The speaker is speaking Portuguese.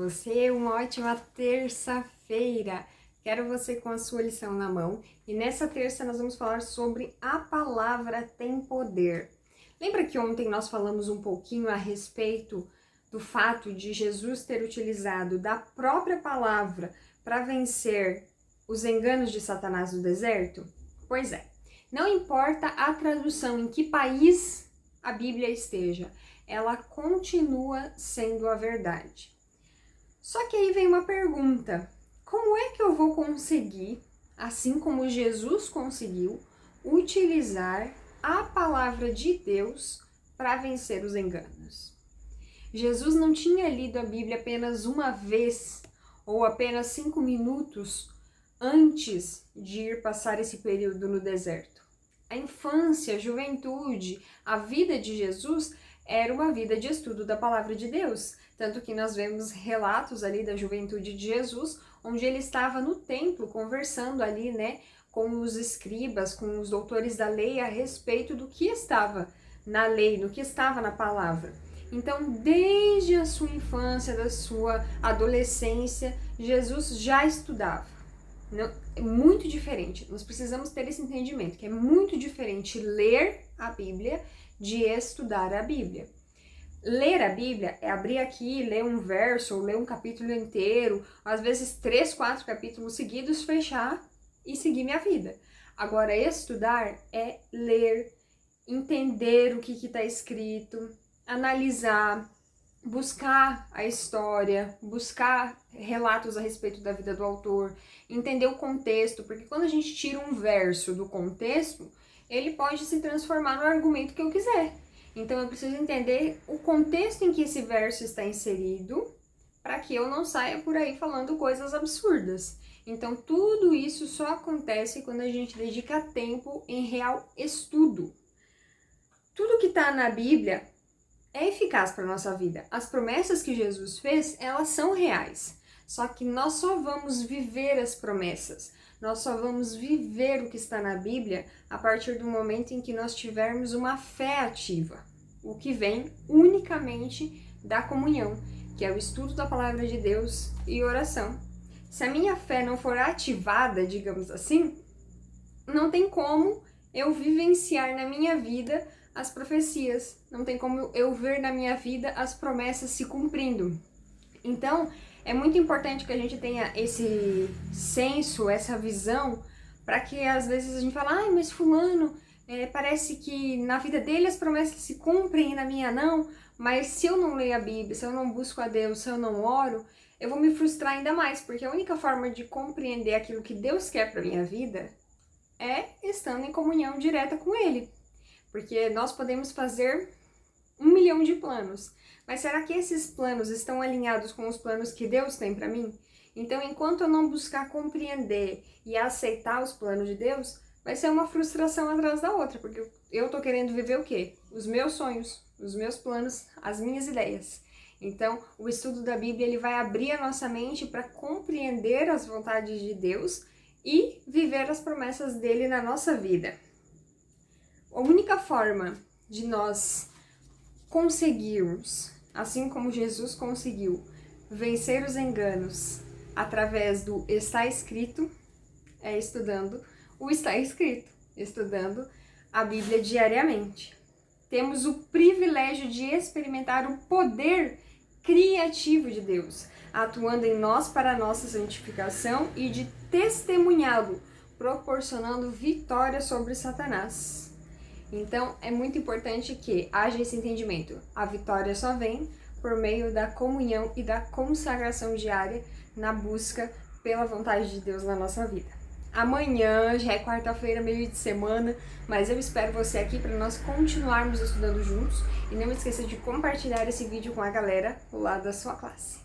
você uma ótima terça-feira. Quero você com a sua lição na mão e nessa terça nós vamos falar sobre a palavra tem poder. Lembra que ontem nós falamos um pouquinho a respeito do fato de Jesus ter utilizado da própria palavra para vencer os enganos de Satanás no deserto? Pois é, não importa a tradução em que país a Bíblia esteja, ela continua sendo a verdade. Só que aí vem uma pergunta: como é que eu vou conseguir, assim como Jesus conseguiu, utilizar a palavra de Deus para vencer os enganos? Jesus não tinha lido a Bíblia apenas uma vez ou apenas 5 minutos antes de ir passar esse período no deserto. A infância, a juventude, a vida de Jesus era uma vida de estudo da palavra de Deus. Tanto que nós vemos relatos ali da juventude de Jesus, onde ele estava no templo conversando ali, com os escribas, com os doutores da lei a respeito do que estava na lei, do que estava na palavra. Então, desde a sua infância, da sua adolescência, Jesus já estudava. Não, é muito diferente. Nós precisamos ter esse entendimento, que é muito diferente ler a Bíblia de estudar a Bíblia. Ler a Bíblia é abrir aqui, ler um verso, ou ler um capítulo inteiro, às vezes 3, 4 capítulos seguidos, fechar e seguir minha vida. Agora, estudar é ler, entender o que está escrito, analisar, buscar a história, buscar relatos a respeito da vida do autor, entender o contexto, porque quando a gente tira um verso do contexto, ele pode se transformar no argumento que eu quiser. Então eu preciso entender o contexto em que esse verso está inserido, para que eu não saia por aí falando coisas absurdas. Então tudo isso só acontece quando a gente dedica tempo em real estudo. Tudo que está na Bíblia é eficaz para a nossa vida. As promessas que Jesus fez, elas são reais. Só que nós só vamos viver as promessas. Nós só vamos viver o que está na Bíblia a partir do momento em que nós tivermos uma fé ativa. O que vem unicamente da comunhão, que é o estudo da palavra de Deus e oração. Se a minha fé não for ativada, digamos assim, não tem como eu vivenciar na minha vida as profecias, não tem como eu ver na minha vida as promessas se cumprindo. Então, é muito importante que a gente tenha esse senso, essa visão, para que às vezes a gente fala, mas fulano, parece que na vida dele as promessas se cumprem e na minha não, mas se eu não leio a Bíblia, se eu não busco a Deus, se eu não oro, eu vou me frustrar ainda mais, porque a única forma de compreender aquilo que Deus quer para minha vida é estando em comunhão direta com Ele. Porque nós podemos fazer 1 milhão de planos, mas será que esses planos estão alinhados com os planos que Deus tem para mim? Então, enquanto eu não buscar compreender e aceitar os planos de Deus, vai ser uma frustração atrás da outra, porque eu tô querendo viver o quê? Os meus sonhos, os meus planos, as minhas ideias. Então, o estudo da Bíblia ele vai abrir a nossa mente para compreender as vontades de Deus e viver as promessas dele na nossa vida. A única forma de nós conseguirmos, assim como Jesus conseguiu, vencer os enganos através do está escrito, é estudando o está escrito, estudando a Bíblia diariamente. Temos o privilégio de experimentar o poder criativo de Deus, atuando em nós para a nossa santificação e de testemunhá-lo, proporcionando vitória sobre Satanás. Então, é muito importante que haja esse entendimento. A vitória só vem por meio da comunhão e da consagração diária na busca pela vontade de Deus na nossa vida. Amanhã já é quarta-feira, meio de semana, mas eu espero você aqui para nós continuarmos estudando juntos. E não esqueça de compartilhar esse vídeo com a galera lá da sua classe.